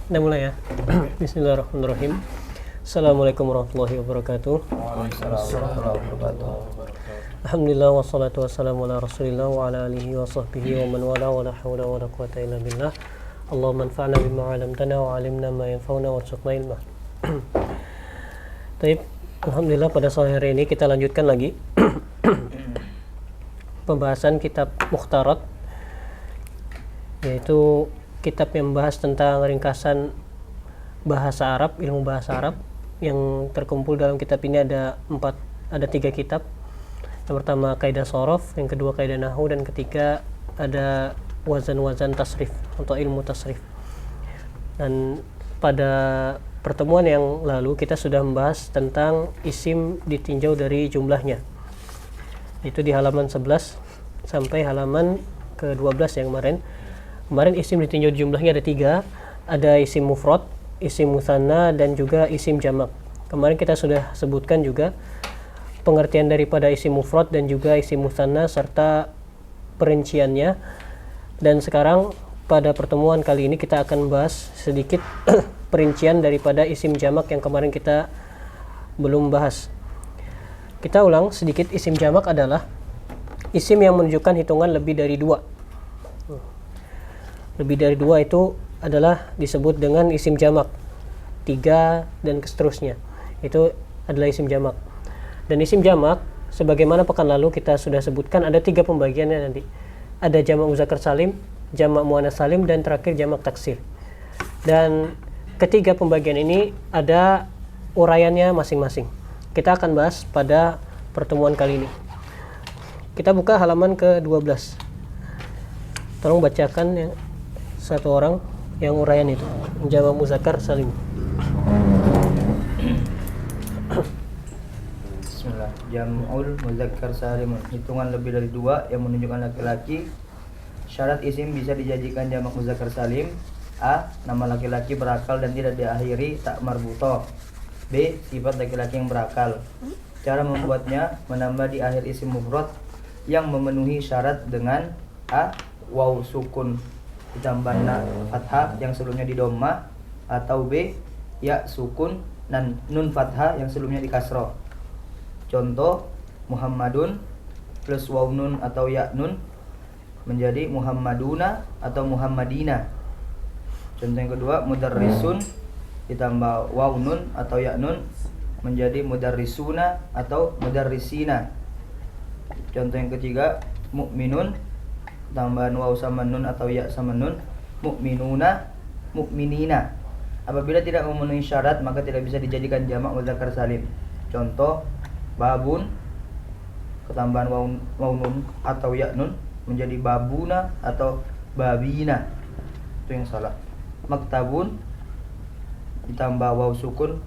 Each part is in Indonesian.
Udah mulai ya. Bismillahirrahmanirrahim. Assalamualaikum warahmatullahi wabarakatuh. Alhamdulillah wassalatu wassalamu ala Rasulillah wa ala alihi wa sahbihi wa man wala wa la hawla wa la quwwata illa billah. Allahumma anfa'na bima 'allamtana wa 'allimna ma yanfa'una warzuqna ilma. Baik, alhamdulillah pada sore hari ini kita lanjutkan lagi pembahasan kitab Mukhtarat, yaitu kitab yang membahas tentang ringkasan bahasa Arab, ilmu bahasa Arab. Yang terkumpul dalam kitab ini ada 3 kitab. Yang pertama kaidah shorof, yang kedua kaidah nahwu, dan ketiga ada wazan-wazan tasrif untuk ilmu tasrif. Dan pada pertemuan yang lalu kita sudah membahas tentang isim ditinjau dari jumlahnya. Itu di halaman 11 sampai halaman ke-12 yang kemarin. Kemarin isim ditinjau jumlahnya ada 3, ada isim mufrad, isim mutsanna, dan juga isim jamak. Kemarin kita sudah sebutkan juga pengertian daripada isim mufrad dan juga isim mutsanna serta perinciannya. Dan sekarang pada pertemuan kali ini kita akan bahas sedikit perincian daripada isim jamak yang kemarin kita belum bahas. Kita ulang sedikit, isim jamak adalah isim yang menunjukkan hitungan lebih dari 2. Lebih dari 2 itu adalah disebut dengan isim jamak. 3 dan seterusnya itu adalah isim jamak. Dan isim jamak sebagaimana pekan lalu kita sudah sebutkan ada 3 pembagiannya nanti. Ada jamak muzakkar salim, jamak muannats salim, dan terakhir jamak taksir. Dan ketiga pembagian ini ada uraiannya masing-masing. Kita akan bahas pada pertemuan kali ini. Kita buka halaman ke-12. Tolong bacakan yang satu orang yang uraian itu, jamak muzakkar salim. Bismillah. Jam'ul muzakkar salim, hitungan lebih dari 2 yang menunjukkan laki-laki. Syarat isim bisa dijadikan jamak muzakkar salim: A. Nama laki-laki berakal dan tidak diakhiri tak marbutoh. B. Sifat laki-laki yang berakal. Cara membuatnya: menambah di akhir isim mufrad yang memenuhi syarat dengan A. Waw sukun ditambah na fathah yang sebelumnya di dhamma, atau B. Ya sukun dan nun fathah yang sebelumnya di kasroh. Contoh: Muhammadun plus waw nun atau ya nun menjadi Muhammaduna atau Muhammadina. Contoh yang kedua: mudarrisun ditambah waw nun atau ya nun menjadi mudarrisuna atau mudarrisina. Contoh yang ketiga: mukminun tambahan waw sama nun atau ya sama nun, mukminuna, mukminina. Apabila tidak memenuhi syarat maka tidak bisa dijadikan jamak muzakkar salim. Contoh: babun ketambahan waw nun atau ya nun menjadi babuna atau babina. Itu yang salah. Maktabun ditambah waw sukun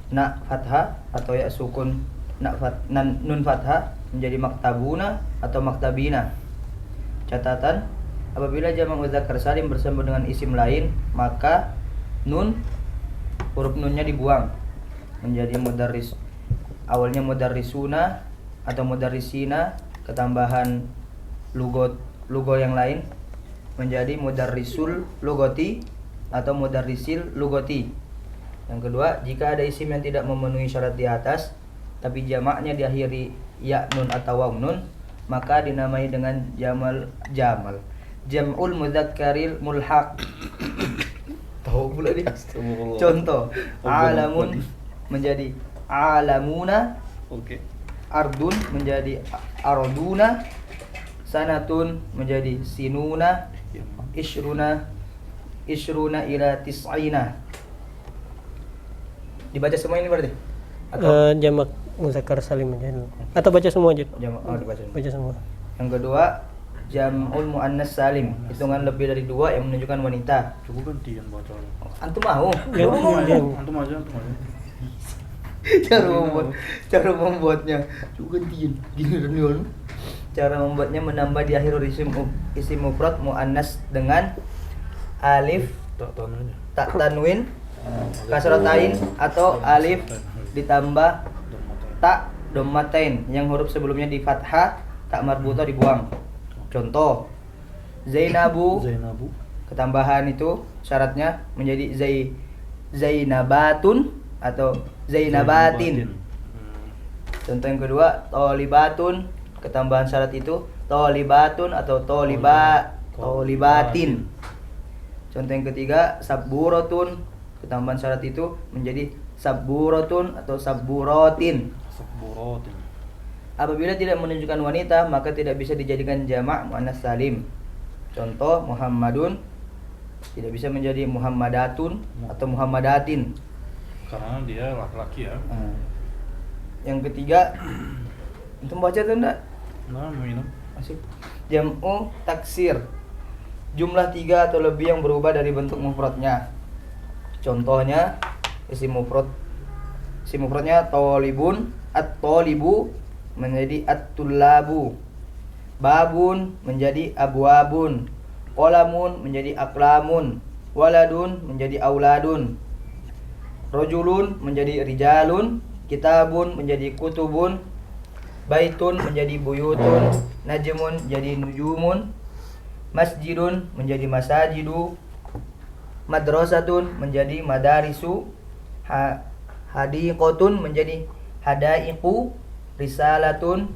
na fathah atau ya sukun nun fathah menjadi maktabuna atau maktabina. Catatan: apabila jamak muzakkar salim bersama dengan isim lain maka nun, huruf nunnya dibuang menjadi mudarris. Awalnya mudarrisuna atau mudarrisina, ketambahan lugo yang lain menjadi mudarrisul lugoti atau mudarrisil lugoti. Yang kedua, jika ada isim yang tidak memenuhi syarat di atas tapi jamaknya diakhiri ya nun atau waw nun, maka dinamai dengan jam'ul mudzakkaril mulhaq. Tahu pula dia. Contoh: alamun menjadi alamuna, ardun menjadi arduna, sanatun menjadi sinuna, isruna ila tis'ina. Dibaca semua ini berarti? Atau Jamak muzakkar salim aja dulu. Atau baca semua aja? Dibaca. Baca semua. Yang kedua, jam'ul muannats salim, hitungan lebih dari 2 yang menunjukkan wanita. Cukup gantian baca. Antum mau? Antum aja. Cara membuatnya juga gini. Cara membuatnya: menambah di akhir isim mufrad muannas dengan alif tak tanwin kasratain atau alif ditambah tak dhammatain yang huruf sebelumnya di fathah, tak marbuthah dibuang. Contoh: Zainabu ketambahan itu syaratnya menjadi Zainabatun atau Zainabatin. Contoh yang kedua, Tolibatun, ketambahan syarat itu Tolibatun atau Tolibatin. Contoh yang ketiga, Sabburotun, ketambahan syarat itu menjadi Sabburotun atau Sabburotin. Sabburotin. Apabila tidak menunjukkan wanita, maka tidak bisa dijadikan jamak muannats salim. Contoh, Muhammadun tidak bisa menjadi Muhammadatun atau Muhammadatin. Karena dia laki-laki ya. Yang ketiga, itu baca tuh enggak? Nah, minum. Masih. Jam'u taksir. Jumlah 3 atau lebih yang berubah dari bentuk mufradnya. Contohnya, isim mufradnya tolibun, at-tolibu menjadi at-tullabu. Babun menjadi abwabun. Qalamun menjadi aqlamun. Waladun menjadi auladun. Rojulun menjadi rijalun. Kitabun menjadi kutubun. Baitun menjadi buyutun. Najmun menjadi nujumun. Masjidun menjadi masajidu. Madrasatun menjadi madarisu. Hadiqotun menjadi hadaiqu. Risalatun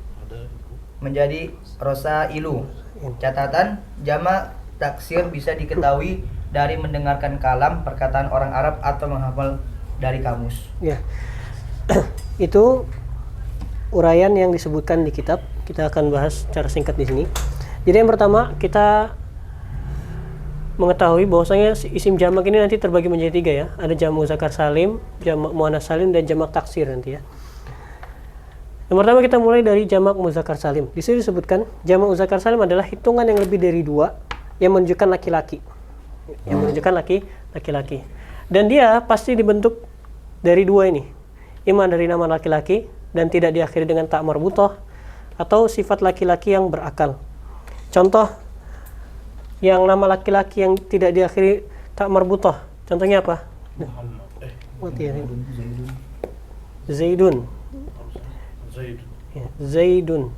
menjadi rosailu. Catatan, jamak taksir bisa diketahui dari mendengarkan kalam perkataan orang Arab atau menghafal dari kamus. Ya. Itu uraian yang disebutkan di kitab. Kita akan bahas secara singkat di sini. Jadi yang pertama, kita mengetahui bahwasanya isim jamak ini nanti terbagi menjadi 3 ya. Ada jamak muzakkar salim, jamak muannats salim, dan jamak taksir nanti ya. Yang pertama kita mulai dari jamak muzakkar salim. Di sini disebutkan jamak muzakkar salim adalah hitungan yang lebih dari 2 yang menunjukkan laki-laki. Yang menunjukkan laki-laki. Dan dia pasti dibentuk dari 2 ini. Imma dari nama laki-laki dan tidak diakhiri dengan tak marbutoh, atau sifat laki-laki yang berakal. Contoh yang nama laki-laki yang tidak diakhiri tak marbutoh. Contohnya apa? Zaidun. Ya, Zaidun.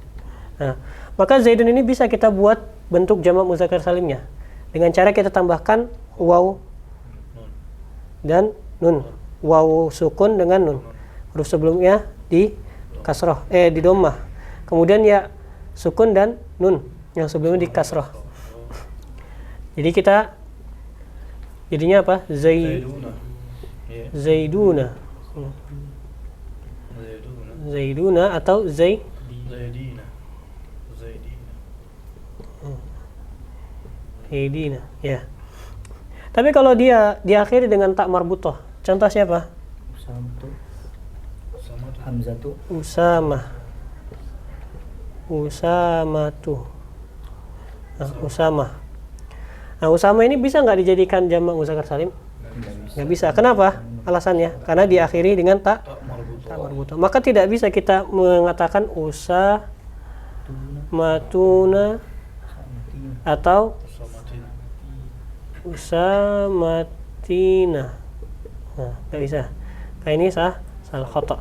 Nah, maka Zaidun ini bisa kita buat bentuk jamak muzakkar salimnya dengan cara kita tambahkan waw dan nun. Waw sukun dengan nun. Huruf sebelumnya di kasroh, di dhammah. Kemudian ya sukun dan nun yang sebelumnya di kasroh. Jadi kita jadinya apa? Zaiduna. Zaiduna atau Zaidina. Ya. Tapi kalau dia diakhiri dengan tak marbutoh, contoh siapa? Hamzatu. Usamatu. Usama. Nah, Usama ini bisa nggak dijadikan jamak muzakkar salim? Nggak bisa. Kenapa? Alasannya karena diakhiri dengan tak marbutoh. Maka tidak bisa kita mengatakan usamatuna atau usamatina. Nah, nggak bisa. Kayak ini salah khata.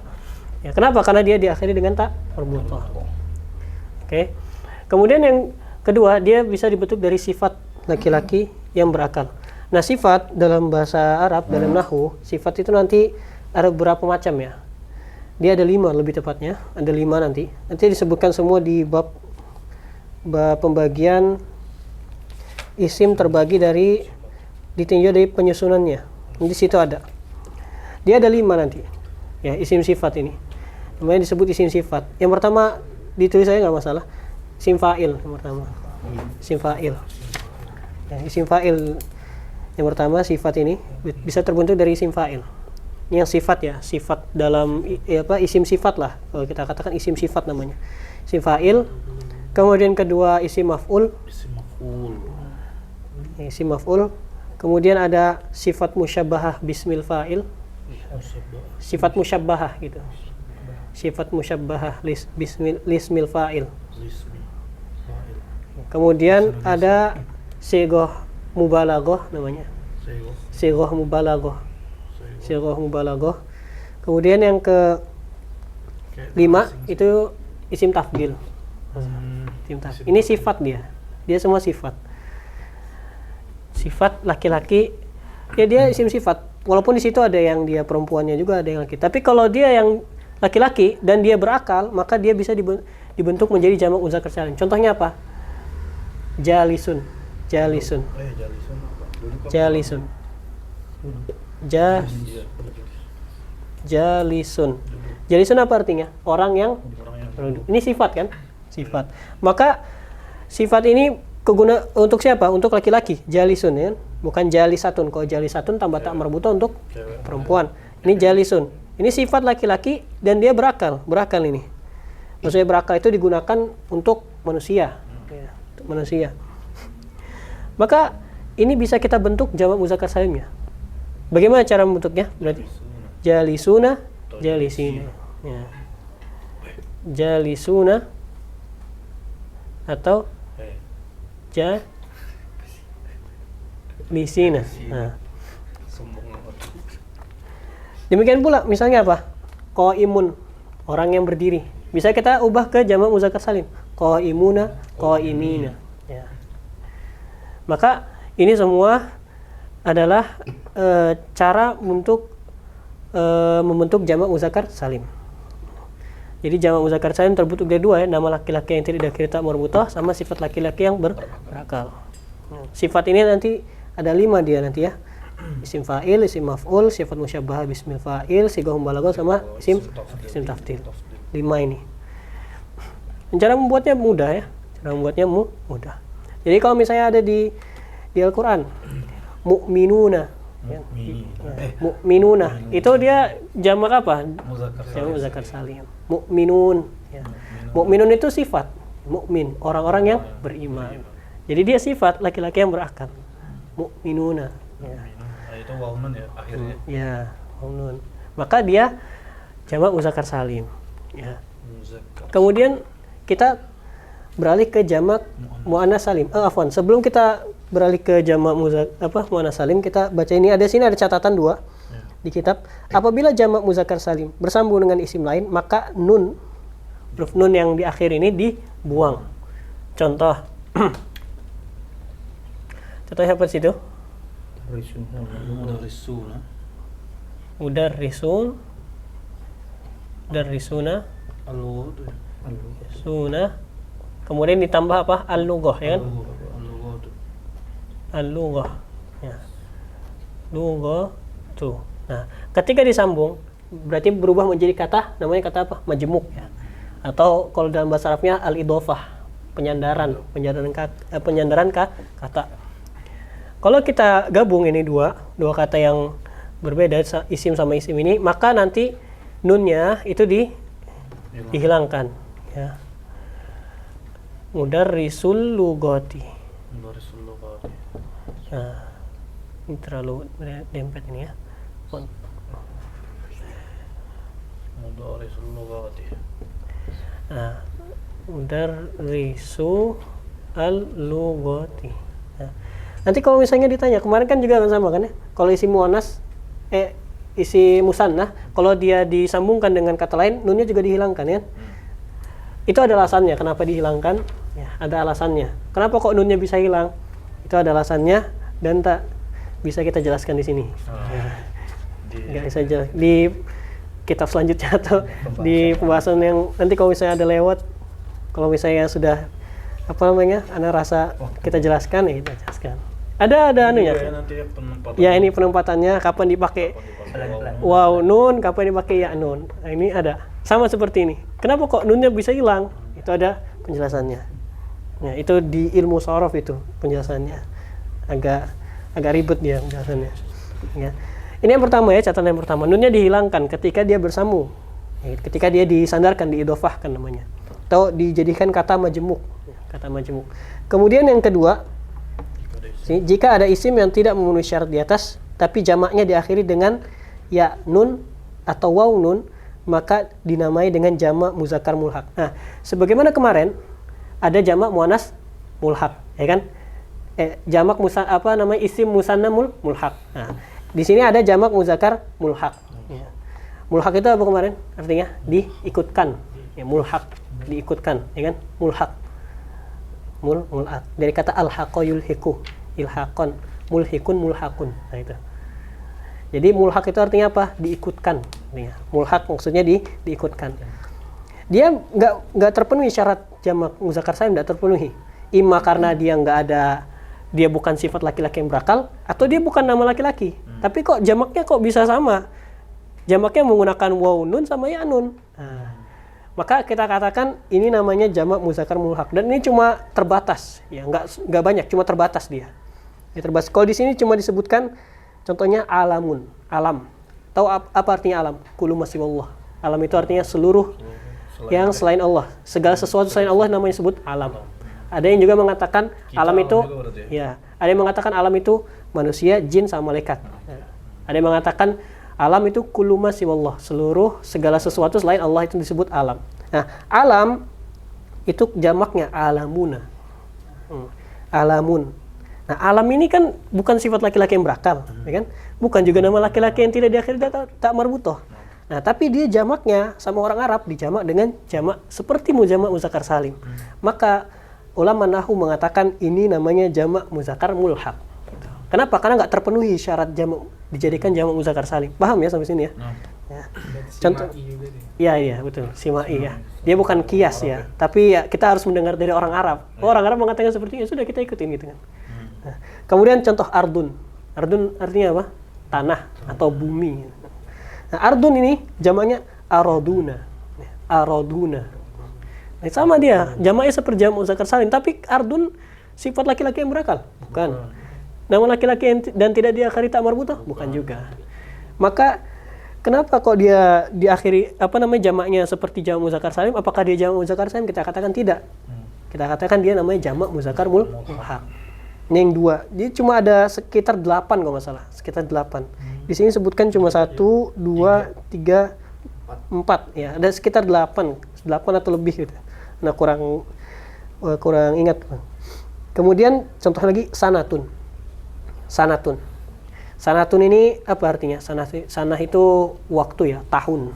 Ya, kenapa? Karena dia diakhiri dengan tak marbutoh. Oke. Kemudian yang kedua, dia bisa dibentuk dari sifat laki-laki yang berakal. Nah, sifat dalam bahasa Arab, dalam nahwu, sifat itu nanti ada beberapa macam ya. Dia ada 5 lebih tepatnya, ada 5 nanti. Nanti disebutkan semua di bab pembagian isim terbagi dari ditinjau dari penyusunannya. Di situ ada. Dia ada 5 nanti. Ya, isim sifat ini. Namanya disebut isim sifat. Yang pertama ditulis saya nggak masalah. Isim fa'il yang pertama. Isim fa'il. Ya, isim fa'il yang pertama sifat ini bisa terbentuk dari isim fa'il. Yang sifat ya, sifat dalam isim sifat lah. Kalau kita katakan isim sifat namanya. Isim fa'il. Kemudian kedua isim maf'ul. Isim maf'ul. Kemudian ada sifat musyabbahah bismil fa'il. Sifat musyabbahah gitu. Sifat musyabbahah lismil fa'il. Kemudian ada sighah mubalaghah namanya. Sighah mubalaghah. Kemudian yang ke-5 itu isim tafdil. Ini sifat dia. Dia semua sifat. Sifat laki-laki Ya dia isim sifat. Walaupun di situ ada yang dia perempuannya juga, ada yang laki. Tapi kalau dia yang laki-laki dan dia berakal, maka dia bisa dibentuk menjadi jamak muzakkar salim. Contohnya apa? Jalisun. Jalisun apa? Duduk apa? Jalisun. Jalisun. Jalisun apa artinya? Orang yang Orang yang duduk. Ini sifat kan? Sifat. Maka sifat ini keguna untuk siapa? Untuk laki-laki. Jalisun ya. Bukan jalisatun. Kalau jalisatun tambah tak marbuta untuk cewek. perempuan. Ini jalisun. Ini sifat laki-laki dan dia berakal. Berakal ini. Maksudnya berakal itu digunakan untuk manusia. Ya, untuk manusia. Maka ini bisa kita bentuk jamak muzakkar salimnya. Bagaimana cara membentuknya? Berarti jalisuna, jalisina. Ya. Jalisuna atau jalisina. Nah. Sombong banget. Demikian pula misalnya apa? Qaimun, orang yang berdiri. Bisa kita ubah ke jamak muzakkar salim. Qaimuna, qaimina. Ya. Maka ini semua adalah cara untuk membentuk jamak muzakkar salim. Jadi jamak muzakkar salim terbentuk dari dua ya, nama laki-laki yang tidak diakhiri tak marbutah sama sifat laki-laki yang berakal. Sifat ini nanti ada 5 dia nanti ya. Isim fa'il, isim maf'ul, sifat musyabbahah bismil fa'il, sigah mubalaghah sama isim tafdil. 5 ini. Dan cara membuatnya mudah ya. Cara membuatnya mudah. Jadi kalau misalnya ada di Al-Qur'an mu'minuna ya. Mu'minuna itu dia jamak apa? Jamak muzakkar salim. Mu'minun ya. Mu'minun itu sifat mukmin, orang-orang yang beriman. Jadi dia sifat laki-laki yang berakal. Mu'minuna ya. Nah, itu wawnun ya akhirnya. Ya, wawnun. Maka dia jamak muzakkar salim ya. Muzakkar. Kemudian kita beralih ke jamak muannas salim. Afwan, sebelum kita beralih ke jamak muannas salim, kita baca ini ada catatan 2 di kitab. Apabila jamak muzakkar salim bersambung dengan isim lain, maka nun, huruf nun yang di akhir ini dibuang. Contoh. Contohnya apa situ? Mudarrisuna. Mudarrisun. Mudarrisuna. Al-lughah. Suna. Kemudian ditambah apa? Al-lughah ya kan? Al-lughah. Ya. Lughah tuh. Nah, ketika disambung berarti berubah menjadi kata, namanya kata apa? Majmuk ya. Atau kalau dalam bahasa Arabnya al-idhofah, penyandaran kata. Kalau kita gabung ini dua kata yang berbeda, isim sama isim ini, maka nanti nunnya itu dihilangkan ya. Mudarrisul lughati. Nah, ini terlalu dempet ini ya. Mudarrisul lughati. Nah, mudarrisu al-lughati. Nah, nanti kalau misalnya ditanya, kemarin kan juga sama kan ya? Kalau isi muannas isi musanna, kalau dia disambungkan dengan kata lain, nunnya juga dihilangkan ya. Itu ada alasannya kenapa dihilangkan. Ya, ada alasannya. Kenapa kok nunnya bisa hilang? Itu ada alasannya dan tak bisa kita jelaskan di sini. Nggak bisa di kitab selanjutnya atau di pembahasan yang nanti kalau misalnya ada lewat, kalau misalnya sudah ana rasa kita jelaskan ya kita jelaskan. Ada anunya. Ya ini penempatannya kapan dipakai waw nun, kapan dipakai ya nun. Nah, ini ada. Sama seperti ini. Kenapa kok nunnya bisa hilang? Itu ada penjelasannya. Ya, itu di ilmu shorof itu penjelasannya. Agak ribet dia penjelasannya. Ya. Ini yang pertama ya, catatan yang pertama. Nunnya dihilangkan ketika dia bersambung. Ya, ketika dia disandarkan, diidhofahkan namanya. Atau dijadikan kata majmuk. Kata majmuk. Kemudian yang kedua, jika ada isim yang tidak memenuhi syarat di atas, tapi jamaknya diakhiri dengan ya nun atau waw nun, maka dinamai dengan jamak muzakkar mulhaq. Nah, sebagaimana kemarin ada jamak muannas mulhaq, ya kan? Jamak isim musanna mulhaq. Nah, di sini ada jamak muzakkar mulhaq. Ya. Mulhaq itu apa kemarin? Artinya diikutkan. Ya, mulhaq, diikutkan, ya kan? Mulhaq. Mulhaq. Dari kata alhaqa yulhiqu, ilhaqan, mulhiqun mulhaqun. Nah itu. Jadi mulhaq itu artinya apa? Diikutkan. Mulhaq maksudnya diikutkan. Dia nggak terpenuhi syarat jamak muzakkar salim, nggak terpenuhi. Ima karena dia nggak ada, dia bukan sifat laki-laki yang berakal, atau dia bukan nama laki-laki. Tapi kok jamaknya kok bisa sama? Jamaknya menggunakan waw nun sama ya nun. Nah, maka kita katakan ini namanya jamak muzakkar mulhaq, dan ini cuma terbatas, ya nggak banyak, cuma terbatas dia. Ya, terbatas. Kalau di sini cuma disebutkan contohnya alamun, alam. Tahu apa artinya alam? Kullu ma siwallah. Alam itu artinya seluruh yang selain Allah. Segala sesuatu selain Allah namanya disebut alam. Ada yang juga mengatakan alam itu, ya, ada yang mengatakan alam itu manusia, jin, sama malaikat. Ada yang mengatakan alam itu kullu ma siwallah, seluruh segala sesuatu selain Allah itu disebut alam. Nah, alam itu jamaknya alamuna. Alamun. Nah, alam ini kan bukan sifat laki-laki yang berakal, ya kan? Bukan juga nama laki-laki yang tidak diakhiri tak marbutoh. Nah, tapi dia jamaknya sama orang Arab dijamak dengan jamak seperti jamak muzakkar salim. Maka ulama nahwu mengatakan ini namanya jamak muzakkar mulhaq. Kenapa? Karena nggak terpenuhi syarat jamak dijadikan jamak muzakkar salim. Paham ya sampai sini ya? Ya. Contoh, iya betul, simai ya. Dia bukan kias ya, tapi ya kita harus mendengar dari orang Arab. Oh, orang Arab mengatakan seperti itu, sudah kita ikutin gitu kan. Nah, kemudian contoh ardun. Ardun artinya apa? Tanah atau bumi. Nah, ardun ini jamaknya aroduna. Aroduna. Nah, sama dia, jamaknya seperti jamak muzakkar salim, tapi ardun sifat laki-laki yang berakal? Bukan. Nama laki-laki dan tidak diakhiri tak marbutoh? Bukan juga. Maka kenapa kok dia diakhiri jamaknya seperti jamak muzakkar salim? Apakah dia jamak muzakkar salim? Kita katakan tidak. Kita katakan dia namanya jamak muzakkar mulhaq. Ini yang dua. Dia cuma ada sekitar 8 kalau nggak salah, sekitar 8. Di sini sebutkan cuma 1, 2, 3, 4. Ya, ada sekitar 8 atau lebih gitu. Nah, kurang ingat. Kemudian contoh lagi sanatun. Sanatun ini apa artinya? Sanah itu waktu ya, tahun.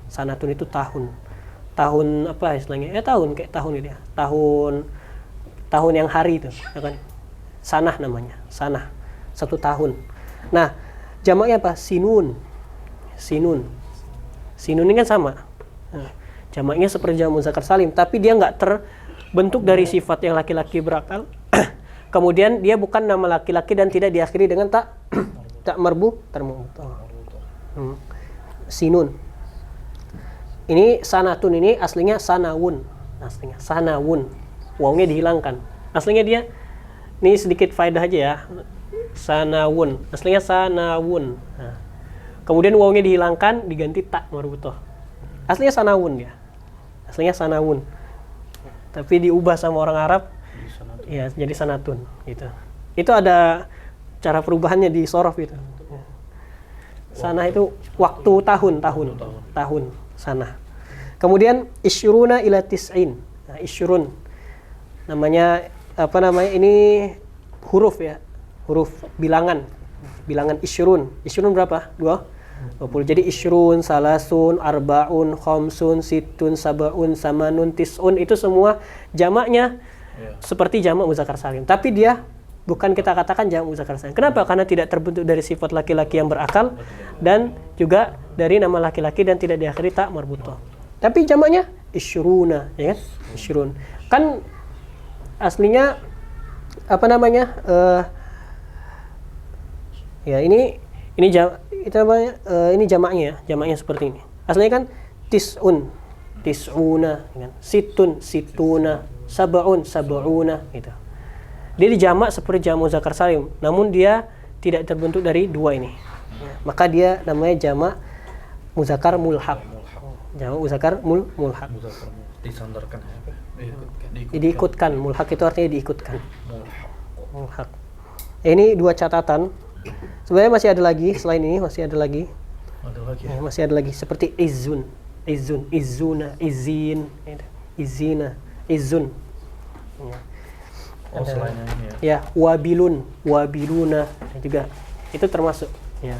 Sanatun itu tahun. Tahun apa istilahnya? Tahun kayak tahun ini ya. Tahun yang hari itu, ya kan? Sanah namanya. Sanah. 1 tahun. Nah, jamaknya apa? Sinun. Sinun ini kan sama. Nah, jamaknya seperti jamak muzakkar salim, tapi dia nggak terbentuk dari sifat yang laki-laki berakal. Kemudian dia bukan nama laki-laki dan tidak diakhiri dengan tak marbutoh. Sinun. Ini sanatun ini aslinya sanawun. Wawnya dihilangkan. Aslinya dia, ini sedikit faedah aja ya. Sanawun. Aslinya sanawun. Nah, kemudian wawnya dihilangkan diganti tak marbutoh. Aslinya sanawun ya. Aslinya sanawun. Tapi diubah sama orang Arab ya jadi sanatun gitu. Itu ada cara perubahannya di sorof gitu. Sanah itu waktu tahun sanah. Kemudian isyuruna ila tis'in. Nah, isyurun namanya ini huruf ya. Huruf bilangan isyurun. Isyurun berapa? 20. Jadi isyrun, salasun, arbaun, khamsun, situn, sabaun, samanun, tis'un, itu semua jamaknya seperti jamak muzakkar salim. Tapi dia bukan kita katakan jamak muzakkar salim. Kenapa? Karena tidak terbentuk dari sifat laki-laki yang berakal dan juga dari nama laki-laki dan tidak diakhiri tak marbutoh. Tapi jamaknya isyruna, ya kan? Isyrun. Kan aslinya ya ini jamaknya seperti ini. Aslinya kan tis'un, tis'una, kan? Situna, sab'una gitu. Dia dijamak seperti jamak muzakkar salim, namun dia tidak terbentuk dari dua ini. Maka dia namanya jamak muzakkar mulhaq. Jamak muzakkar mulhaq. Disandarkan. Diikutkan. Mulhaq itu artinya diikutkan. Mulhaq. Ini 2 catatan. Sebenarnya masih ada lagi, selain ini masih ada lagi. Masih ada lagi seperti izun, izuna, izin, izina, izun. Selainnya ini ya. Ya, wabiluna juga. Itu termasuk ya.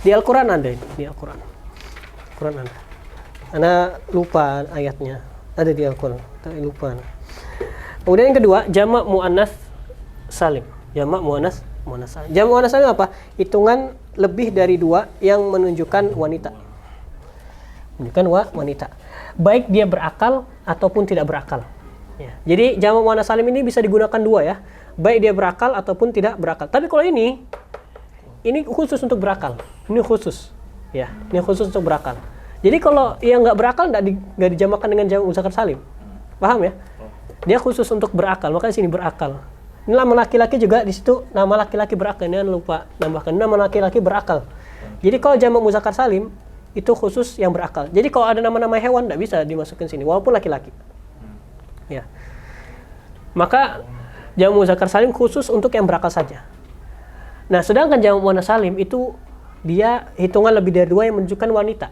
Di Al-Qur'an ada ini, di Al-Qur'an ada. Ana lupa ayatnya. Ada di Al-Qur'an, tapi lupa. Kemudian yang kedua, jamak muannats salim. Jamak muannats muannas salim. Jamak muannas salim apa? Hitungan lebih dari 2 yang menunjukkan wanita. Menunjukkan wanita. Baik dia berakal ataupun tidak berakal. Ya. Jadi jamak muannas salim ini bisa digunakan 2 ya. Baik dia berakal ataupun tidak berakal. Tapi kalau ini khusus untuk berakal. Ini khusus. Ya, ini khusus untuk berakal. Jadi kalau yang nggak berakal nggak dijamakan dengan jamak muzakkar salim. Paham ya? Dia khusus untuk berakal. Makanya sini berakal. Ini nama laki-laki juga di situ nama laki-laki berakal. Ini lupa nambahkan nama laki-laki berakal. Jadi kalau jamak muzakkar salim itu khusus yang berakal. Jadi kalau ada nama-nama hewan nggak bisa dimasukkan sini walaupun laki-laki. Ya. Maka jamak muzakkar salim khusus untuk yang berakal saja. Nah, sedangkan jamak muannas salim itu dia hitungan lebih dari 2 yang menunjukkan wanita.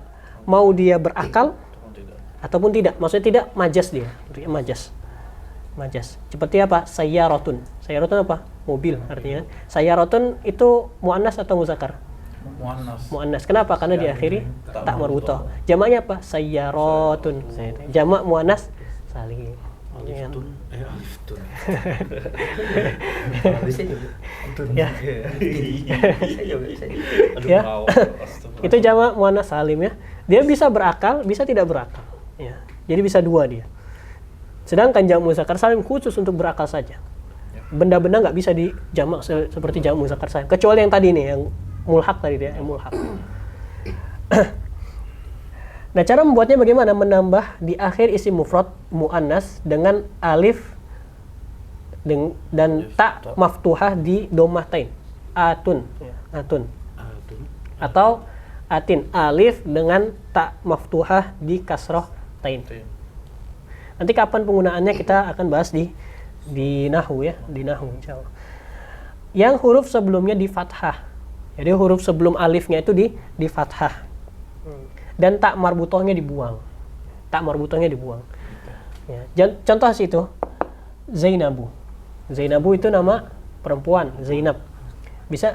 Mau dia berakal ataupun tidak. Maksudnya tidak majas dia. Majas. Seperti apa? Sayyaratun. Sayyaratun apa? Mobil artinya. Sayyaratun itu muannas atau muzakkar? Muannas. Kenapa? Karena diakhiri tak marbuthah. Jamaknya apa? Sayyaratun. Jamak muannas salim. Bisa juga. Ya. Ya. Itu jamak muannas salim ya. Dia bisa berakal, bisa tidak berakal. Ya. Jadi bisa 2 dia. Sedangkan jamak muzakkar salim khusus untuk berakal saja. Benda-benda nggak bisa dijamak seperti jamak muzakkar salim. Kecuali yang tadi nih, yang mulhaq tadi dia, yang mulhaq. Nah, cara membuatnya bagaimana? Menambah di akhir isim mufrad muannas dengan alif dan ta maftuhah di domahtain. Atun. Atau atin. Alif dengan ta maftuhah di kasroh tain. Nanti kapan penggunaannya kita akan bahas di nahwu ya, di nahwu insyaallah. Yang huruf sebelumnya di fathah. Jadi huruf sebelum alifnya itu di fathah. Dan tak marbutohnya dibuang. Ya. Contoh situ Zainabu. Zainabu itu nama perempuan, Zainab.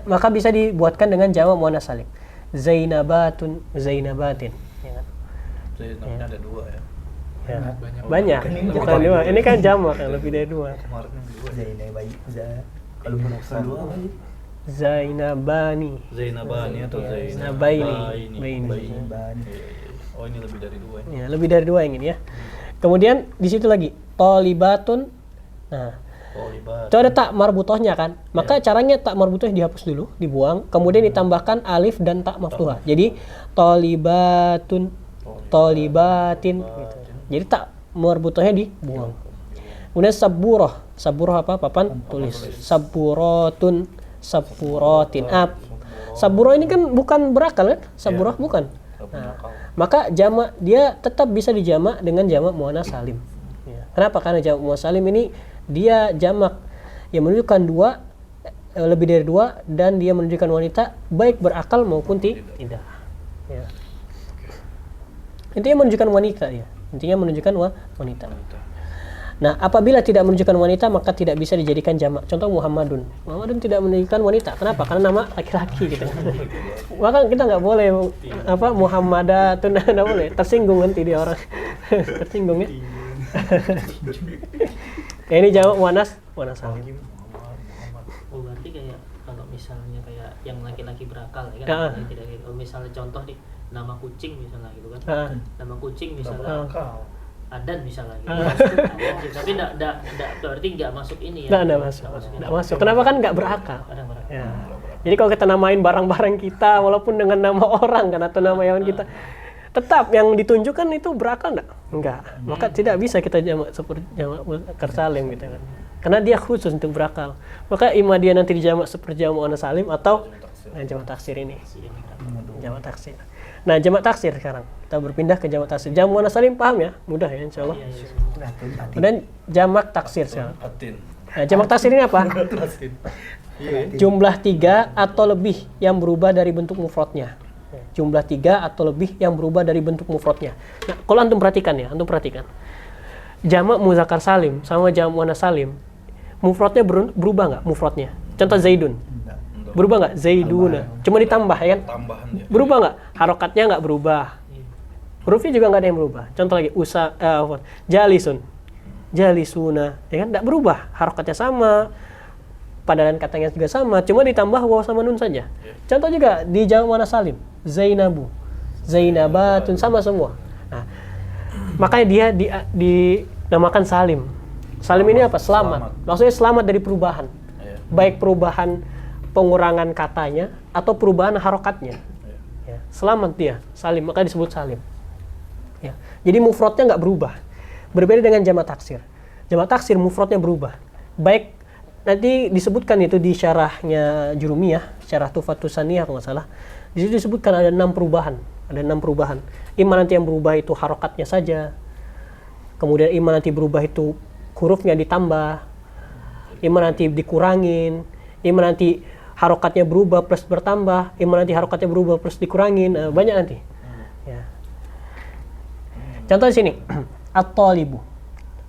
Maka bisa dibuatkan dengan jamak muannas salim. Zainabatun, Zainabatin. Ya kan? Zainabnya ada 2 ya. Ya. Banyak. Bukan 2. Ini kan jamak yang lebih dari 2. Kemarin yang 2. Zainabai. Kalau menukar 2 Zainabani. Zainabani atau Zainabaini. Oh, ini lebih dari 2 ya. Ya, lebih dari 2 yang ini ya. Kemudian di situ lagi thalibatun. Nah, itu ada tak marbutohnya kan. Maka caranya tak marbutohnya dihapus dulu, dibuang, kemudian ditambahkan alif dan tak maftuhah. Jadi thalibatun, thalibatin gitu. Jadi tak marbutohnya dibuang. Kemudian saburah apa? Papan tulis. Saburatun, saburatin. Saburo ini kan bukan berakal kan? Saburah bukan. Nah, maka jamak dia tetap bisa dijamak dengan jamak muannas salim. Ya. Kenapa? Karena jamak muannas salim ini dia jamak yang menunjukkan 2 lebih dari 2 dan dia menunjukkan wanita baik berakal maupun tidak. Ya. Intinya menunjukkan wanita ya. Intinya menunjukkan wanita. Nah, apabila tidak menunjukkan wanita maka tidak bisa dijadikan jamak. Contoh Muhammadun. Muhammadun tidak menunjukkan wanita. Kenapa? Karena nama laki-laki gitu. Maka kita nggak boleh Muhammadatun nggak boleh. Tersinggung nanti dia orang. Tersinggung ya. Ya, ini jamak muannas salim. Oh, berarti kayak kalau misalnya kayak yang laki-laki berakal ya kan tidak gitu. Oh, misalnya contoh nih nama kucing misalnya gitu kan. Nama kucing misalnya Adan misalnya gitu. Tapi enggak berarti enggak masuk ini ya. Enggak masuk. Kenapa? Kan enggak berakal. Ya. Jadi kalau kita namain barang-barang kita walaupun dengan nama orang kan atau nama hewan kita, tetap yang ditunjukkan itu berakal enggak? Maka tidak bisa kita jamak seperti jamak muzakkar salim gitu kan. Karena dia khusus untuk berakal. Maka imma dia nanti dijamak seperti jamak muannas salim atau jamak taksir ini. Jamak taksir. Nah, jamak taksir sekarang. Kita berpindah ke jamak taksir. Jamak muannas salim paham ya? Mudah ya insyaallah. Kemudian jamak taksir sekarang. Nah, jamak taksir ini apa? Jumlah 3 atau lebih yang berubah dari bentuk mufradnya. Jumlah 3 atau lebih yang berubah dari bentuk mufradnya. Nah, kalau antum perhatikan. Jamak muzakkar salim sama jamak muannas salim, mufradnya berubah nggak mufradnya? Contoh Zaidun. Berubah nggak? Zaiduna. Cuma ditambah ya kan? Tambahan ya. Berubah nggak? Harokatnya nggak berubah. Hurufnya juga nggak ada yang berubah. Contoh lagi, Jalisun. Jalisuna. Ya kan? Nggak berubah. Harokatnya sama. padanan katanya juga sama, cuma ditambah waw sama nun saja. Contoh juga di jamak muannas salim, Zainabu, Zainabatun, sama semua. Nah, makanya dia dinamakan salim. Salim ini apa? Selamat. Maksudnya selamat dari perubahan. Baik perubahan pengurangan katanya atau perubahan harokatnya. Ya, selamat dia, salim, makanya disebut salim. Ya. Jadi mufradnya nggak berubah. Berbeda dengan jamak taksir. Jamak taksir mufradnya berubah. Baik nanti disebutkan itu di syarahnya Jurumiyah, syarah Tuhfatus Saniyah kalau nggak salah. Di situ disebutkan ada 6 perubahan. Ada 6 perubahan. Imma nanti yang berubah itu harokatnya saja. Kemudian imma nanti berubah itu hurufnya ditambah. Imma nanti dikurangin. Imma nanti harokatnya berubah plus bertambah. Imma nanti harokatnya berubah plus dikurangin. Banyak nanti. Ya. Contoh di sini. At-talibu.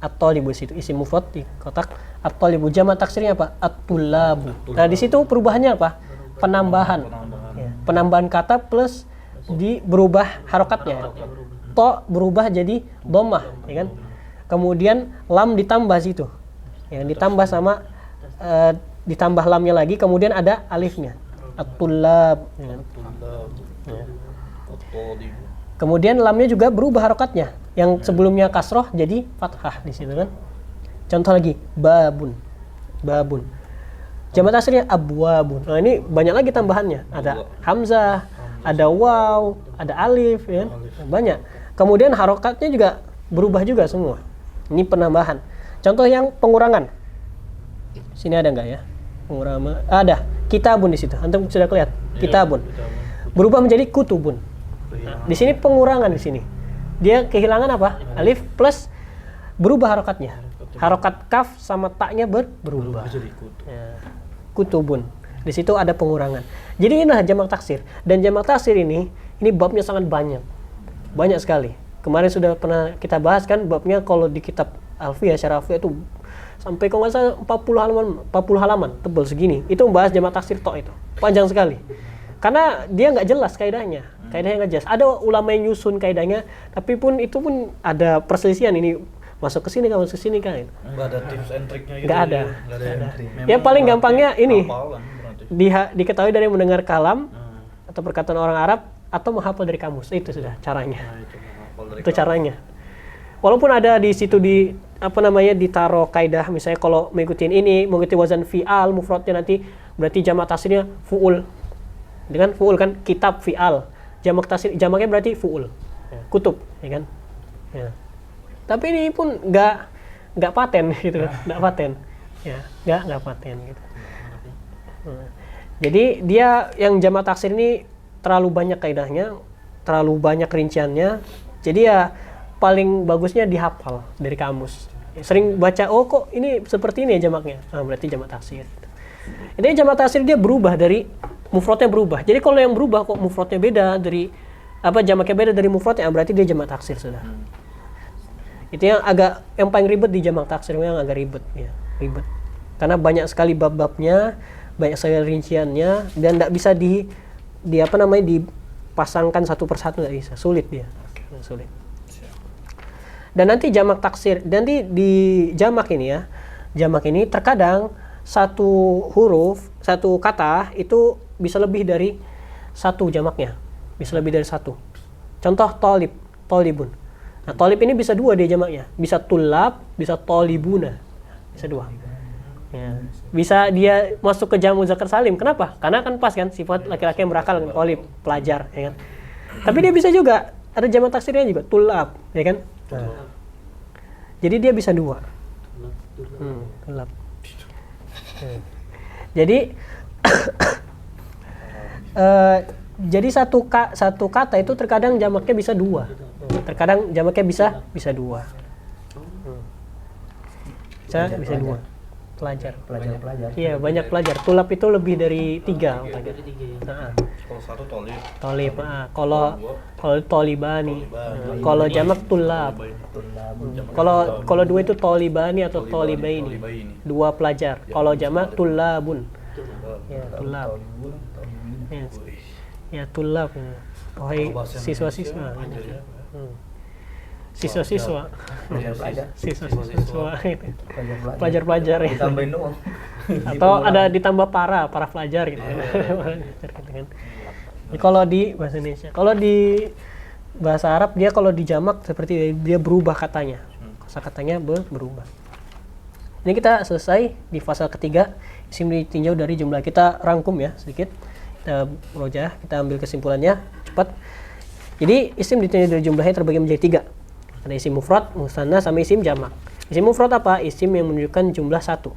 At-talibu situ isi mufrad di kotak. At-talibu jamak taksirnya apa? At-tullabu. Nah, di situ perubahannya apa? Penambahan. Ya. Penambahan kata plus berubah harokatnya. To berubah jadi dhammah, ya kan? Kemudian lam ditambah situ. Ya, ditambah sama ditambah lamnya lagi, kemudian ada alifnya. At-tullab. Ya. Ya. Kemudian lamnya juga berubah harokatnya. Yang sebelumnya kasroh jadi fathah di situ kan. Contoh lagi, babun. Babun. Jamak taksirnya abwabun. Nah, ini banyak lagi tambahannya. Ada hamzah, ada waw, ada alif, ya. Banyak. Kemudian harokatnya juga berubah juga semua. Ini penambahan. Contoh yang pengurangan. Sini ada enggak ya? Pengurangan. Ada. Kitabun di situ. Antum sudah kelihatan. Kitabun. Berubah menjadi kutubun. Nah, di sini pengurangan di sini. Dia kehilangan apa? Alif plus berubah harokatnya. Harokat kaf sama taknya berubah. Ya. Kutubun. Di situ ada pengurangan. Jadi inilah jamak taksir. Dan jamak taksir ini babnya sangat banyak. Banyak sekali. Kemarin sudah pernah kita bahas kan babnya kalau di kitab Alfiyah, syarah Alfiyah itu sampai kalau nggak salah 40 halaman tebal segini. Itu membahas jamak taksir tok itu. Panjang sekali. Karena dia nggak jelas kaidahnya. Kaidahnya nggak jelas. Ada ulama yang nyusun kaidahnya, tapi itu pun ada perselisihan ini masuk ke sini kan, masuk ke sini kan. Nggak ada tips and triknya gitu. Nggak ada. Nggak ada. Ya paling gampangnya ini Hafalan, diketahui dari mendengar kalam atau perkataan orang Arab atau menghafal dari kamus. Itu sudah caranya. Itu caranya. Walaupun ada di situ ditaruh kaidah, misalnya kalau mengikuti ini, mengikuti wazan fi'al, mufradnya nanti berarti jamak taksirnya fu'ul. Dengan fu'ul kan, kitab fi'al. Jamak taksir, jamaknya berarti fu'ul. Ya, kutub, ya kan? Ya. Tapi ini pun nggak paten gitu, nggak paten. Ya, nggak paten gitu. Jadi dia yang jamak taksir ini terlalu banyak kaidahnya, terlalu banyak rinciannya. Jadi ya paling bagusnya dihafal dari kamus. Sering baca, oh kok ini seperti ini ya jamaknya. Nah, berarti jamak taksir. Ini jamak taksir dia berubah dari mufradnya berubah. Jadi kalau yang berubah kok mufradnya beda dari jamaknya beda dari mufradnya, berarti dia jamak taksir sudah. Itu yang paling ribet di jamak taksir, yang agak ribet ya, ribet. Karena banyak sekali bab-babnya, banyak sekali rinciannya, dan tidak bisa dipasangkan satu persatu, tidak bisa, sulit dia. Sulit. Dan nanti jamak taksir, nanti di jamak ini terkadang satu huruf, satu kata itu bisa lebih dari satu jamaknya, bisa lebih dari satu. Contoh tolib, tolibun. Nah, tolib ini bisa dua dia jamaknya, bisa tulab, bisa tolibuna, bisa dua. Ya. Bisa dia masuk ke jamak muzakkar salim. Kenapa? Karena kan pas kan sifat laki-laki yang berakal, tolib, pelajar, ya kan. Tapi dia bisa juga ada jamak taksirnya juga, tulab, ya kan. Nah. Jadi dia bisa dua. Tulab. Jadi jadi satu kata itu terkadang jamaknya bisa dua. Terkadang jamaknya bisa dua. Bisa dua. Pelajar. Iya, banyak pelajar. Tulab itu lebih dari 3. Kalau satu tolib. Tolib. Kalau tolibani. Kalau jamak tulab. Kalau dua itu tolibani atau tolibaini. Dua pelajar. Kalau jamak tulabun. Ya, tulab. Ya, tulab. Wahai siswa-siswa. siswa-siswa, Pelajar. siswa-siswa gitu. Pelajar. Pelajar-pelajar gitu. Ditambahin doang. Atau ada ditambah para pelajar gitu. Pelajar gitu kan. Jadi kalau di bahasa Indonesia, kalau di bahasa Arab dia kalau dijamak seperti dia berubah katanya. Kosakatanya berubah. Ini kita selesai di fase ketiga, isim ditinjau dari jumlah. Kita rangkum ya sedikit. Kita merojah, kita ambil kesimpulannya cepat. Jadi isim ditinjau dari jumlahnya terbagi menjadi 3. Ada isim mufrad, musanna, sama isim jamak. Isim mufrad apa? Isim yang menunjukkan jumlah satu.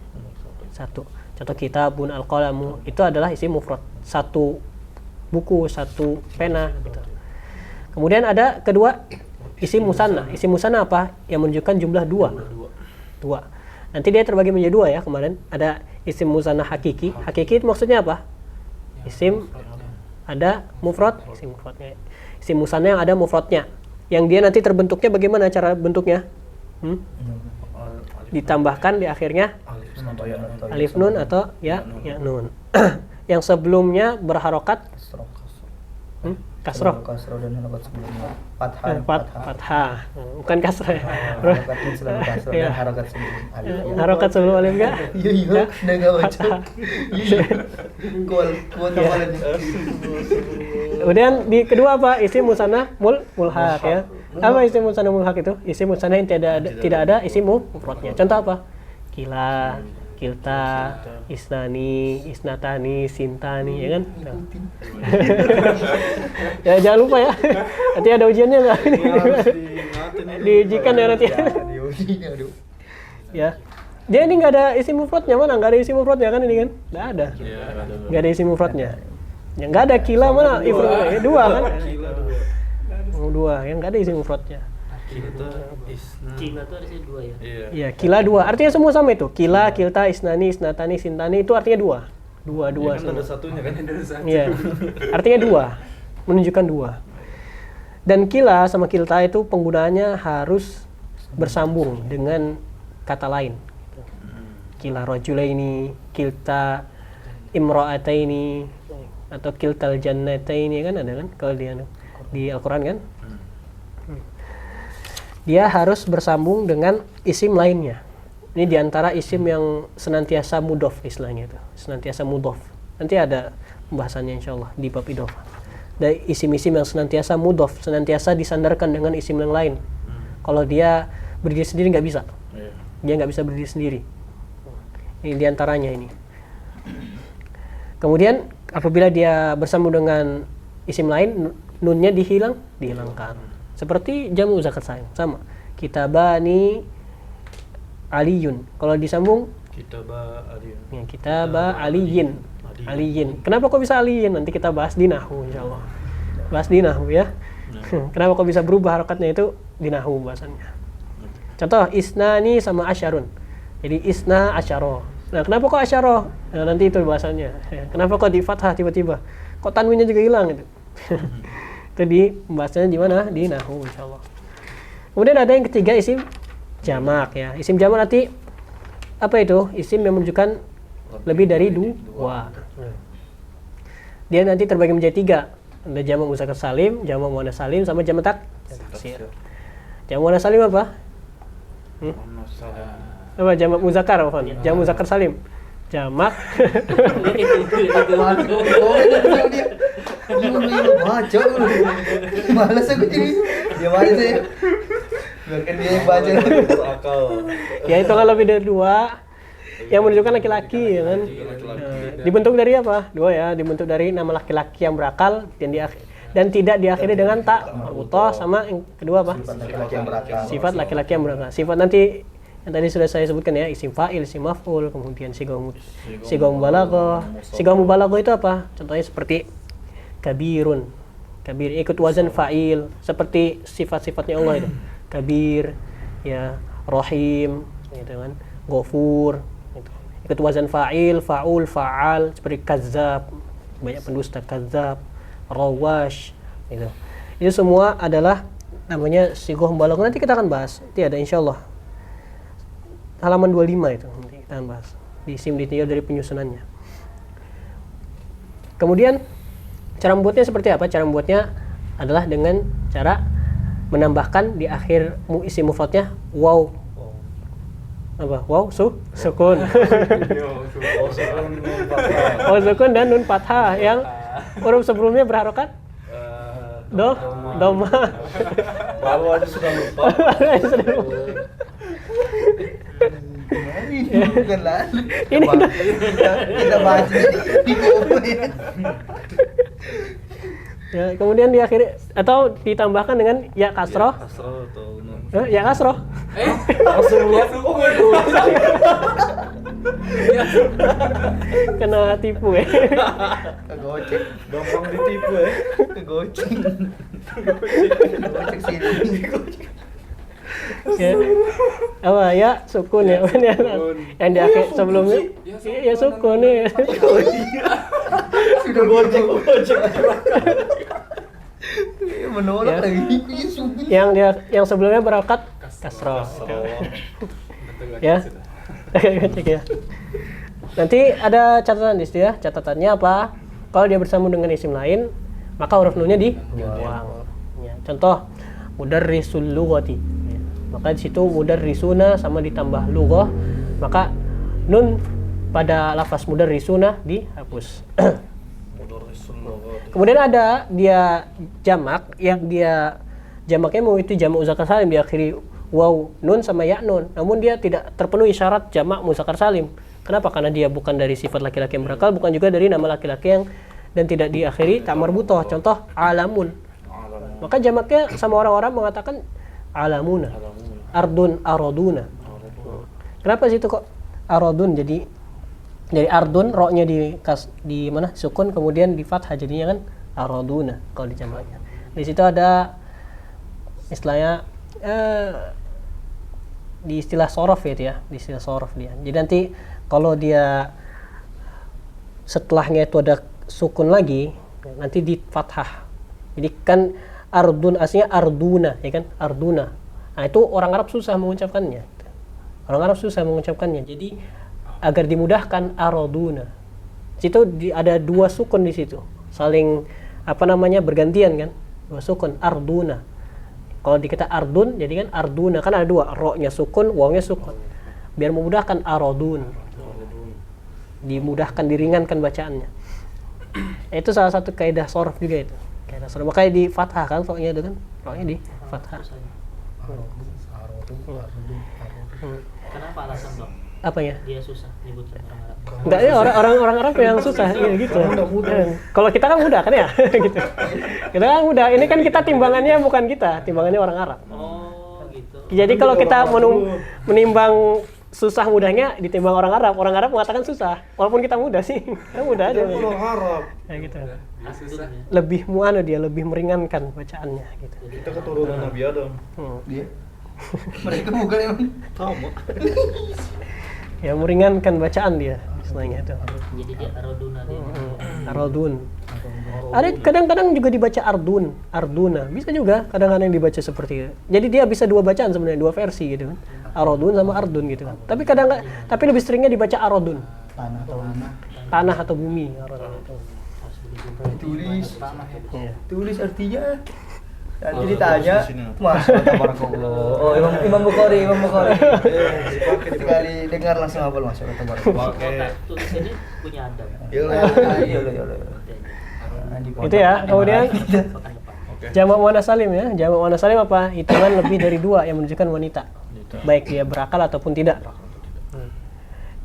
Contoh kitabun, al-qalamu, itu adalah isim mufrad. Satu buku, satu pena gitu. Kemudian ada kedua isim musanna. Isim musanna apa? Yang menunjukkan jumlah 2. Nanti dia terbagi menjadi 2 ya kemarin. Ada isim musanna hakiki. Hakiki itu maksudnya apa? Isim ada mufrad, isim mufradnya. Isim musanna yang ada mufradnya. Yang dia nanti terbentuknya bagaimana cara bentuknya? Ditambahkan di akhirnya alif nun atau ya nun. Yang sebelumnya berharokat kasroh. Kasroh dan harokat sebelumnya. Fathah. Bukan kasroh ya. Harokatnya selalu kasroh dan harokat sebelum alif. Harokat sebelum alif enggak? Iya, enggak baca. Iya. Kuota walid. Kemudian di kedua apa? Isim musanna mulhaq ya. Apa isim musanna mulhaq itu? Isim musanna yang tidak ada isim mufradnya. Contoh apa? Kila, kilta, isnani, isnatani, sintani, ya kan? Ya jangan lupa ya. Nanti ada ujiannya nggak? Diujikan ya nanti. Ya. Dia ini nggak ada isim mufradnya, mana? Nggak ada isim mufradnya kan ini kan? Nggak ada. Nggak ada isim mufradnya. Yang nggak ada kila mana? Ifrad 2 kan? 2 yang nggak ada isim mufradnya. Kila itu harusnya 2 ya. Iya, kila 2. Artinya semua sama itu. Kila, kilta, isnani, isnatani, sintani itu artinya 2. 2 Ya, kan sama. ada satunya kan. Iya. Artinya 2. Menunjukkan 2. Dan kila sama kilta itu penggunaannya harus bersambung dengan kata lain. Kila rajulaini, kilta imra'ataini atau kiltal jannataini kan ada kan kalau di Al-Qur'an kan? Dia harus bersambung dengan isim lainnya. Ini diantara isim yang senantiasa mudhof istilahnya itu, senantiasa mudhof. Nanti ada pembahasannya insyaallah di bab idhofah. Dari isim-isim yang senantiasa mudhof, senantiasa disandarkan dengan isim yang lain. Kalau dia berdiri sendiri nggak bisa, dia nggak bisa berdiri sendiri. Ini diantaranya ini. Kemudian apabila dia bersambung dengan isim lain, nunnya dihilangkan. Seperti jamu zakat salim sama. Kitabani aliyun. Kalau disambung Kitabah aliyun. ya, kitabah aliyin. Kenapa kok bisa aliyin? Nanti kita bahas di nahwu insyaallah. Bahas di nahwu ya. Kenapa kok bisa berubah harokatnya itu di nahwu bahasannya. Contoh isnani sama asyarun. Jadi isna asyara. Nah, kenapa kok asyara? Nah, nanti itu bahasannya. Kenapa kok di fathah tiba-tiba? Kok tanwinnya juga hilang gitu. Itu di pembahasannya di mana? Di nahwu insyaallah. Kemudian ada yang ketiga isim jamak ya. Isim jamak nanti apa itu? Isim yang menunjukkan lebih dari 2. Dia nanti terbagi menjadi 3. Ada jamak muzakkar salim, jamak muannats salim sama jamak taksir. Jamak muannats salim apa? Apa jamak muzakkar apa? Jamak muzakkar salim. Jamak Baca malas aku jadi dia baca sih bahkan dia yang baca Akal. ya itu kan lebih dari 2 yang menunjukkan laki-laki ya kan. Dibentuk dari apa? 2 ya, dibentuk dari nama laki-laki yang berakal dan tidak diakhiri dengan ta marbuthah sama yang kedua apa? laki-laki yang berakal. Sifat laki-laki yang berakal. Sifat nanti yang tadi sudah saya sebutkan ya, isim fa'il, isim maf'ul, kemudian sigah mubalaghah. Sigah mubalaghah itu apa? Contohnya seperti kabirun. Kabir ikut wazan fa'il seperti sifat-sifatnya Allah itu. Kabir, ya, rahim, gitu kan. Ghafur, gitu. Ikut wazan fa'il, fa'ul, fa'al seperti kazzab, banyak pendusta kazzab, rawash, gitu. Itu semua adalah namanya sigah mubalaghah. Nanti kita akan bahas. Nanti ada insyaallah. Halaman 25 itu nanti kita akan bahas di isim ditinjau dari penyusunannya. Kemudian cara membuatnya seperti apa? Cara membuatnya adalah dengan cara menambahkan di akhir isim mufradnya waw. Apa? Waw sukun. Oh sukun dan nun fathah yang huruf sebelumnya berharokat doma. Baru aja sudah lupa. Bukan lalu. Ini Kita bahas di buku ya. ya, kemudian diakhiri atau ditambahkan dengan ya kasroh. Kasroh atau nun. Ya kasroh. Langsung lihat Kena tipu ya. Kegocek. gampang ditipu ya. Kegocek. Kegocek sini. Ya. Apa ya sukun ya. Yang di akhir sebelumnya ya sukun ya. Sudah gocek. Menolak lagi. Yang sebelumnya berangkat kasroh. Ya. Cek ya. Nanti ada catatan di situ ya. Catatannya apa? Kalau dia bersambung dengan isim lain, maka huruf nunnya dibuang. Ya, contoh mudarrisul lughati. Ya. Maka di situ mudarrisuna sama ditambah lughah, maka nun pada lafaz mudarrisuna dihapus. Kemudian ada dia jamak yang dia jamaknya mau itu jamak muzakkar salim diakhiri waw nun sama ya nun, namun dia tidak terpenuhi syarat jamak muzakkar salim. Kenapa? Karena dia bukan dari sifat laki-laki yang berakal, bukan juga dari nama laki-laki yang dan tidak diakhiri tak marbutoh. Contoh alamun. Maka jamaknya sama orang-orang mengatakan alamuna, ardun, aroduna. Kenapa sih itu kok arodun jadi ardun, ro-nya di mana sukun kemudian di fathah jadinya kan aroduna kalau di jamaknya. Di situ ada istilahnya di istilah sorof ya, di istilah sorof dia. Jadi nanti kalau dia setelahnya itu ada sukun lagi, nanti di fathah. Jadi kan ardun aslinya arduna, ya kan? Arduna. Nah itu orang Arab susah mengucapkannya. Orang Arab susah mengucapkannya. Jadi agar dimudahkan araduna. Situ ada dua sukun di situ, saling bergantian kan? Dua sukun arduna. Kalau dikata ardun, jadi kan arduna kan ada dua, ro-nya sukun, waw-nya sukun. Biar memudahkan aradun. Dimudahkan, diringankan bacaannya. Itu salah satu kaidah sorof juga itu. Kaidah sorof. Makanya di fathah kan, ro-nya itu kan, ro-nya di fathah. Kenapa alasan Bang? Apanya? Dia susah nyebutkan orang Arab. Enggak ya, orang Arab yang susah ya gitu. Kalau kita kan mudah kan ya gitu. Kita kan mudah. Ini kan kita timbangannya bukan kita, timbangannya orang Arab. Oh, gitu. Jadi kalau kita menimbang susah mudahnya ditimbang orang Arab mengatakan susah. Walaupun kita mudah sih. Kita mudah aja. Orang Arab. Ya gitu. Susah. Lebih dia lebih meringankan bacaannya gitu. Kita keturunan Nabi Adam. Dia. Mereka bukan emang. Sama. Ya meringankan bacaan dia istilahnya itu. Jadi dia araduna dia. Aradun. Ada kadang-kadang juga dibaca arduna. Bisa juga kadang-kadang dibaca seperti itu. Jadi dia bisa dua bacaan sebenarnya, dua versi gitu kan. Aradun sama ardun gitu kan. Tapi lebih seringnya dibaca aradun. Tanah atau bumi. Tulis artinya. Nanti ditanya, Masya Allah, oh Imam Bukhari. Sekali dengar langsung hafal Masya Allah. Tulis ini punya adab. Iya. Itu ya. Kemudian jamak muannats salim ya. Jamak muannats salim apa? Hitungan lebih dari dua yang menunjukkan wanita. Baik dia berakal ataupun tidak.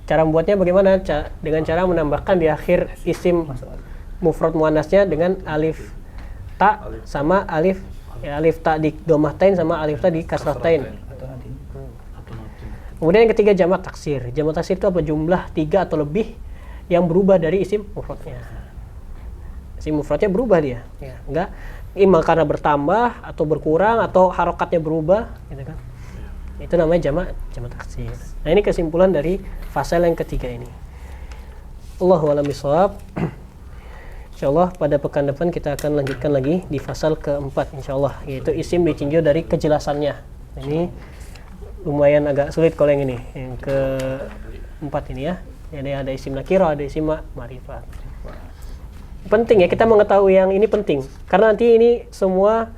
Cara membuatnya bagaimana? Dengan cara menambahkan di akhir isim mufrad muannasnya dengan alif ta sama alif ta di domahtain sama alif ta di kasratain. Kemudian yang ketiga jamak taksir. Jamak taksir itu apa? Jumlah 3 atau lebih yang berubah dari isim mufradnya. Isim mufradnya berubah dia. Ya, enggak imma karena bertambah atau berkurang atau harokatnya berubah, gitu kan. Itu namanya jamak taksir. Nah, ini kesimpulan dari fasal yang ketiga ini. Allahu a'lam bishawab. Insyaallah pada pekan depan kita akan lanjutkan lagi di fasal keempat insyaallah, yaitu isim ditinjau dari kejelasannya. Ini lumayan agak sulit kalau yang ini, yang keempat ini ya. Jadi ada isim nakirah, ada isim ma'rifat. Penting ya kita mengetahui yang ini penting, karena nanti ini semua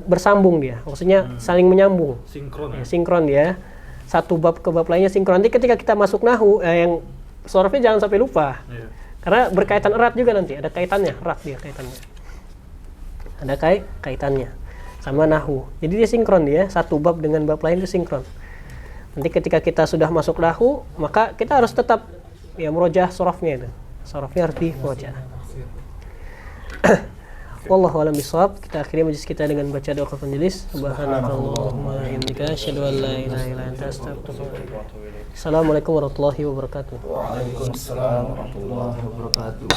bersambung dia, maksudnya saling menyambung. Sinkron Ya, sinkron dia. Satu bab ke bab lainnya sinkron. Nanti ketika kita masuk nahu, yang sorofnya jangan sampai lupa. Iya. Karena berkaitan erat juga nanti, ada kaitannya, erat dia kaitannya. Ada kaitannya sama nahu. Jadi dia sinkron dia, satu bab dengan bab lain itu sinkron. Nanti ketika kita sudah masuk nahu, maka kita harus tetap ya merojah sorofnya itu. Sorofnya harus di merojah. Wallahu a'lam bishawab. Kita akhiri majlis kita dengan baca doa majelis. Subhanakallahumma wa bihamdika asyhadu an la ilaha illa anta astaghfiruka. Assalamualaikum warahmatullahi wabarakatuh. Waalaikumsalam warahmatullahi wabarakatuh.